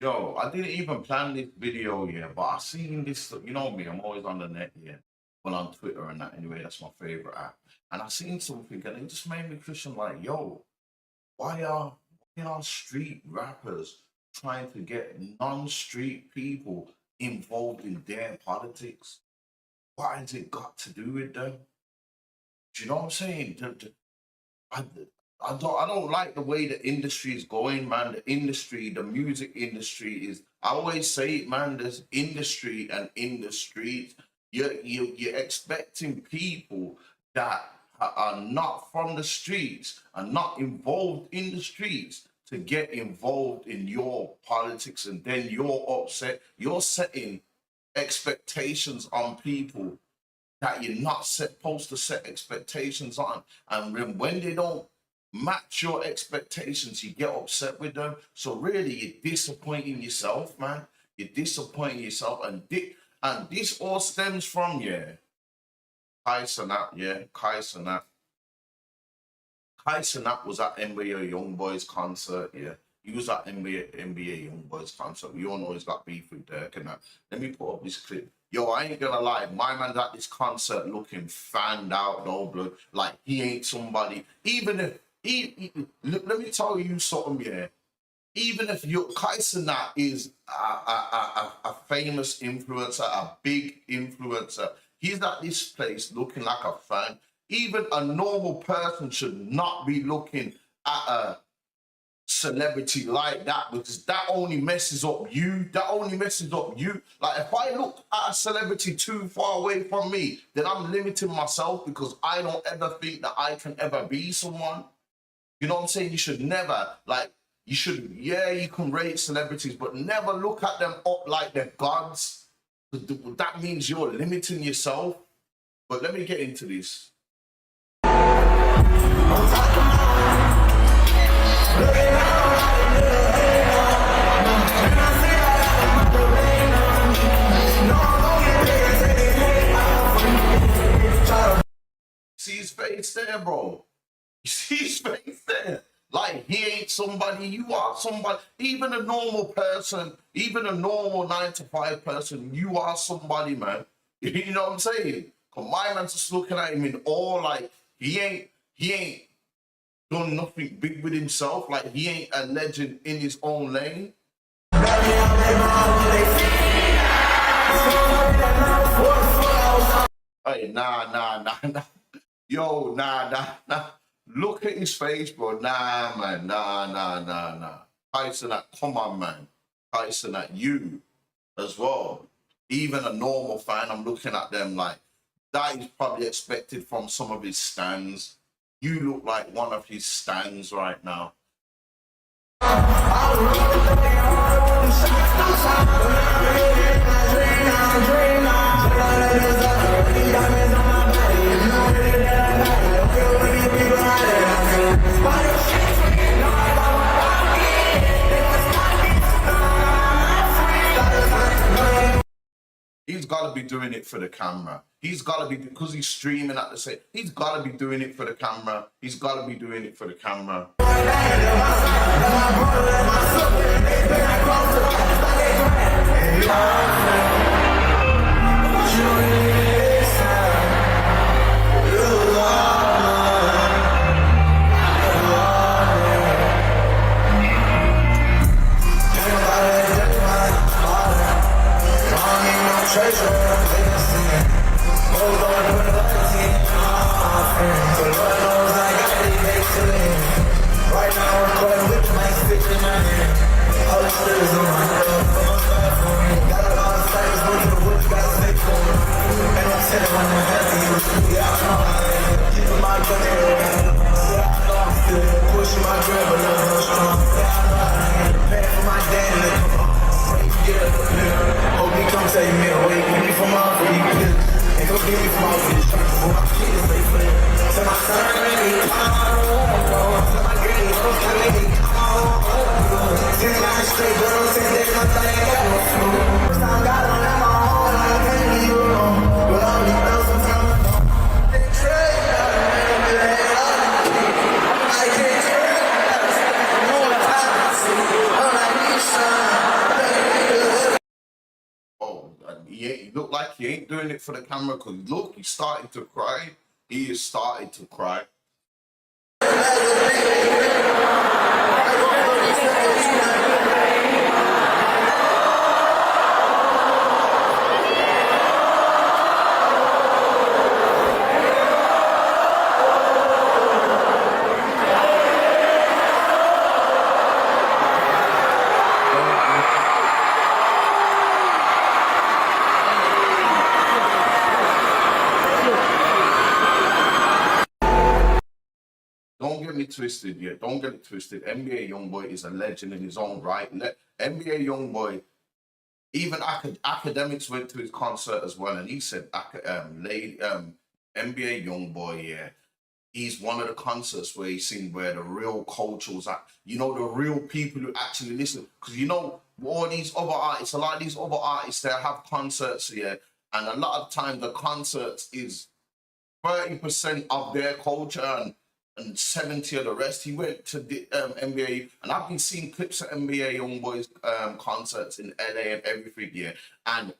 Yo, I didn't even plan this video, yeah, but I seen this, you know me, I'm always on the net, yeah. Well, on Twitter and that anyway, that's my favorite app. And I seen something and it just made me question like, yo, why are street rappers trying to get non-street people involved in their politics? What has it got to do with them? Do you know what I'm saying? I, I don't like the way the industry is going, man. The industry, the music industry is. I always say it, man. There's industry and in the streets. You're expecting people that are not from the streets and not involved in the streets to get involved in your politics, and then you're upset. You're setting expectations on people that you're not supposed to set expectations on. And when they don't match your expectations, you get upset with them. So really, you're disappointing yourself, man. You're disappointing yourself. And this all stems from, yeah, Kai Cenat, yeah, Kai Cenat. Kai Cenat was at NBA Youngboy's concert, yeah. He was at NBA Youngboy's concert. We all know he's got beef with Durk and that. Let me put up this clip. Yo, I ain't gonna lie, my man's at this concert looking fanned out, no blood. Like, he ain't somebody. Even if, let me tell you something, yeah. Even if Kai Cenat is a famous influencer, a big influencer, he's at this place looking like a fan. Even a normal person should not be looking at a celebrity like that, because that only messes up you. That only messes up you. Like, if I look at a celebrity too far away from me, then I'm limiting myself, because I don't ever think that I can ever be someone. You know what I'm saying? You should never, like, you should, yeah, you can rate celebrities, but never look at them up like they're gods. That means you're limiting yourself. But let me get into this. See his face there, bro? You see his face there? Like, he ain't somebody, you are somebody. Even a normal person, even a normal 9-to-5 person, you are somebody, man. You know what I'm saying? Cause my man's just looking at him in awe, like, he ain't done nothing big with himself. Like, he ain't a legend in his own lane. Hey, nah. Yo, nah. Look at his face, bro. Nah, man. Nah. Kai Cenat, come on, man. Kai Cenat, you as well. Even a normal fan, I'm looking at them like, that is probably expected from some of his stands. You look like one of his stands right now. He's got to be doing it for the camera. He's got to be, because he's streaming at the same, he's got to be doing it for the camera. He's got to be doing it for the camera. he look like he ain't doing it for the camera because look, he's starting to cry. He is starting to cry. Don't get me twisted, yeah. Don't get it twisted. NBA Youngboy is a legend in his own right. NBA Youngboy, even academics went to his concert as well, and he said, NBA Youngboy, yeah, he's one of the concerts where he's seen where the real culture was at. You know, the real people who actually listen. Because you know, all these other artists, a lot of these other artists, they have concerts here, and a lot of time the concerts is 30% of their culture and 70 of the rest. He went to the NBA, and I've been seeing clips of NBA Youngboys concerts in LA and everything, yeah. And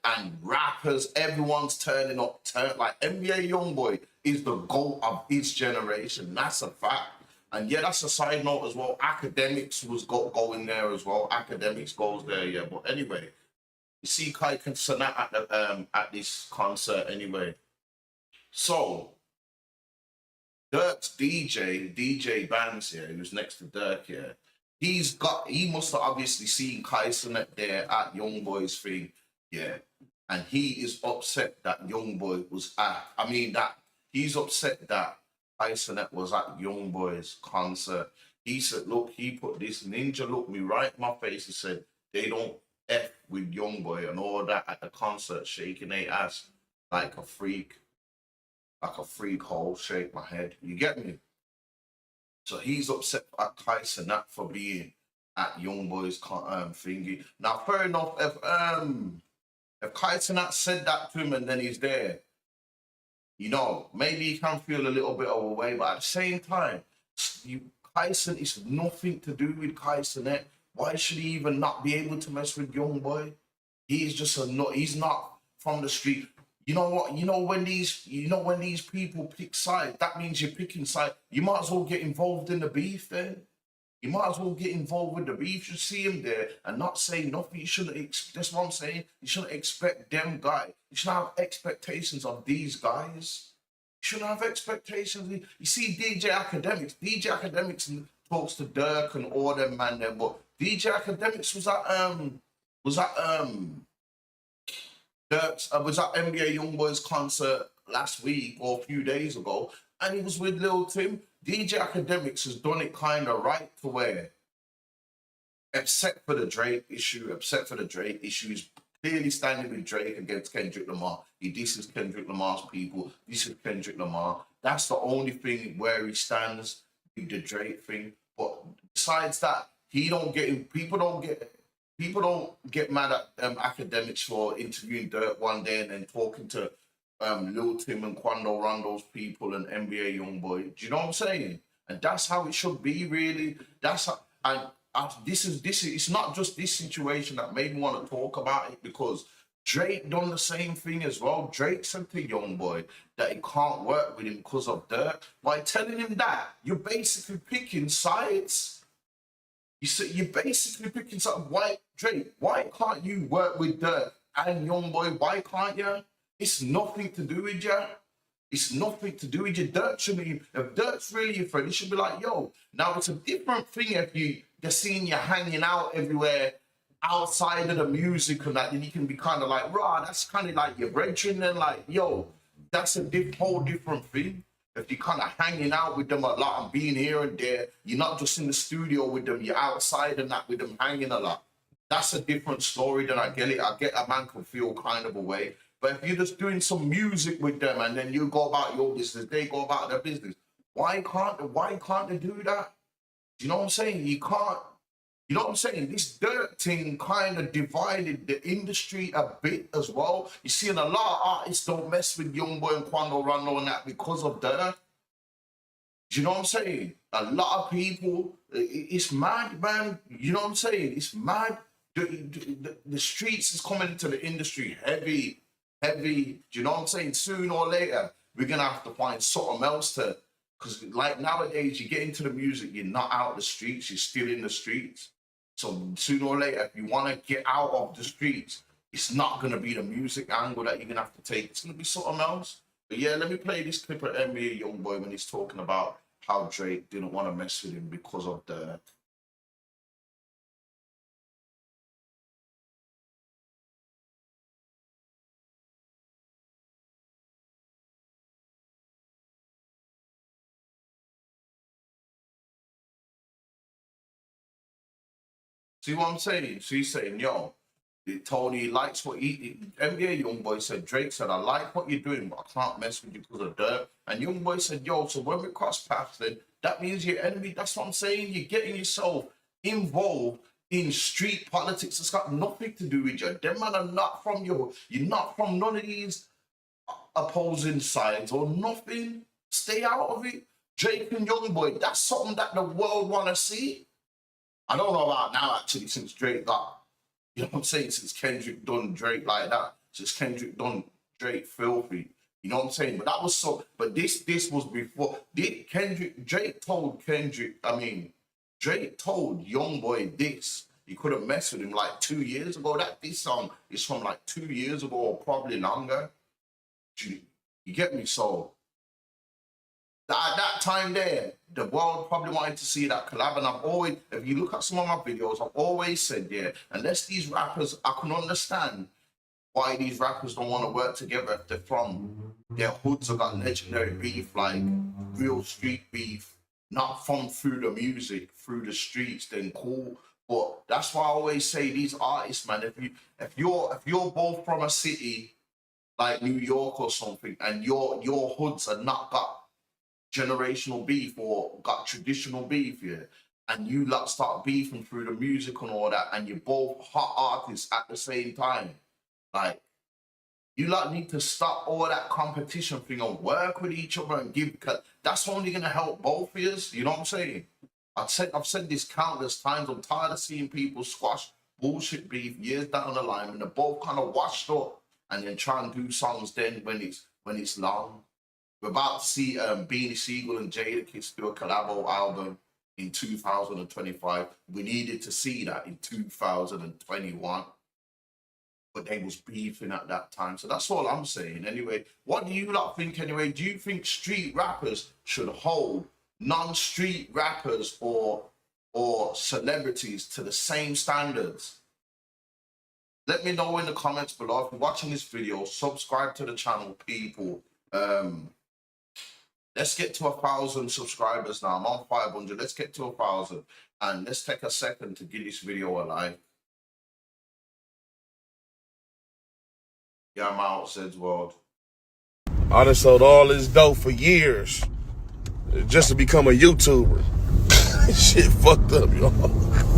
rappers, everyone's turning up, like NBA Youngboy is the GOAT of his generation. That's a fact. And yeah, that's a side note as well. Academics was going there as well. Academics goes there, yeah. But anyway, you see Kai Cenat at the at this concert anyway. So Durk's DJ Bands here, who's next to Durk here, he must have obviously seen Kai Cenat there at Youngboy's thing, yeah. And he is upset that Youngboy was that he's upset that Kai Cenat was at Youngboy's concert. He said, look, he put this ninja looked me right in my face. He said, they don't F with Youngboy and all that at the concert, shaking their ass like a freak hole, shake my head. You get me? So he's upset at Kai Cenat for being at Youngboy's thingy. Now, fair enough. If Kai Cenat said that to him and then he's there, you know, maybe he can feel a little bit of a way. But at the same time, Kai Cenat is nothing to do with Kai Cenat. Why should he even not be able to mess with Youngboy? He's just he's not from the street. You know what? You know when these people pick sides, that means you're picking sides. You might as well get involved in the beef then. You might as well get involved with the beef. You see him there and not say nothing. You shouldn't. That's what I'm saying. You shouldn't expect them guys. You shouldn't have expectations of these guys. You shouldn't have expectations. You see DJ Academics. DJ Academics talks to Durk and all them man there, but DJ Academics was at Durk's was at NBA Youngboy's concert last week or a few days ago, and he was with Lil Tim. DJ Academics has done it kind of right to where, except for the Drake issue, he's clearly standing with Drake against Kendrick Lamar. He disses Kendrick Lamar's people, this is Kendrick Lamar. That's the only thing where he stands with the Drake thing. But besides that, people don't get mad at Academics for interviewing Durk one day and then talking to Lil Tim and Quando Rondo's people and NBA Youngboy. Do you know what I'm saying? And that's how it should be, really. This is it's not just this situation that made me want to talk about it, because Drake done the same thing as well. Drake said to Youngboy that he can't work with him because of Durk. By telling him that, you're basically picking sides. You're basically picking sides. Why, Drake, why can't you work with Durk and Youngboy? Why can't you? It's nothing to do with you. It's nothing to do with you. Durk shouldn't even, if Durk's really your friend, he should be like, yo, now it's a different thing if they're seeing you hanging out everywhere outside of the music and that, then you can be kind of like, rah, that's kind of like your brethren, and like, yo, that's a whole different thing. If you're kind of hanging out with them a lot and being here and there, you're not just in the studio with them, you're outside and that with them hanging a lot. That's a different story. Then I get it. I get a man can feel kind of a way. But if you're just doing some music with them and then you go about your business, they go about their business. Why can't they do that? You know what I'm saying? You can't. You know what I'm saying? This Durk thing kind of divided the industry a bit as well. You see, and a lot of artists don't mess with Youngboy and Quando Rondo and that because of Durk. Do you know what I'm saying? A lot of people, it's mad, man. You know what I'm saying? It's mad. The streets is coming into the industry heavy. heavy. Do you know what I'm saying? Sooner or later, we're gonna have to find something else to, because like nowadays, you get into the music, you're not out the streets, you're still in the streets. So sooner or later, if you want to get out of the streets, it's not gonna be the music angle that you're gonna have to take. It's gonna be something else. But yeah, let me play this clip of NBA Youngboy when he's talking about how Drake didn't want to mess with him because of the. See what I'm saying? So he's saying, yo, Tony likes what NBA Youngboy said, Drake said, I like what you're doing, but I can't mess with you because of Durk. And Youngboy said, yo, so when we cross paths, then that means you're enemy. That's what I'm saying. You're getting yourself involved in street politics. It's got nothing to do with you. Them man are not from you're not from none of these opposing sides or nothing. Stay out of it. Drake and Youngboy, that's something that the world want to see. I don't know about now, actually, since Drake got, you know what I'm saying, since Kendrick done Drake like that, since Kendrick done Drake filthy, you know what I'm saying? But that was so, but this was before, Drake told Youngboy this. He couldn't mess with him like 2 years ago. This song is from like 2 years ago or probably longer. You get me? So, at that time there, the world probably wanted to see that collab. And I've always, if you look at some of my videos, I've always said, yeah, unless these rappers, I can understand why these rappers don't want to work together if they're from their hoods have got legendary beef, like real street beef, not from through the music, through the streets, then cool. But that's why I always say these artists, man, if you're both from a city like New York or something, and your hoods are not got generational beef or got traditional beef, yeah, and you lot start beefing through the music and all that, and you're both hot artists at the same time, like you lot need to stop all that competition thing and work with each other and give. That's only gonna help both of us. You know what I'm saying? I've said this countless times. I'm tired of seeing people squash bullshit beef years down the line when they're both kind of washed up, and then try and do songs then when it's long. We're about to see Beanie Siegel and Jadakiss do a collabo album in 2025. We needed to see that in 2021, but they was beefing at that time. So that's all I'm saying. Anyway, what do you lot think anyway? Do you think street rappers should hold non-street rappers or celebrities to the same standards? Let me know in the comments below. If you're watching this video, subscribe to the channel, people. Let's get to 1,000 subscribers now. I'm on 500. Let's get to 1,000. And let's take a second to give this video a like. Yeah, I'm out, Zed's World. I done sold all this dope for years just to become a YouTuber. Shit fucked up, y'all.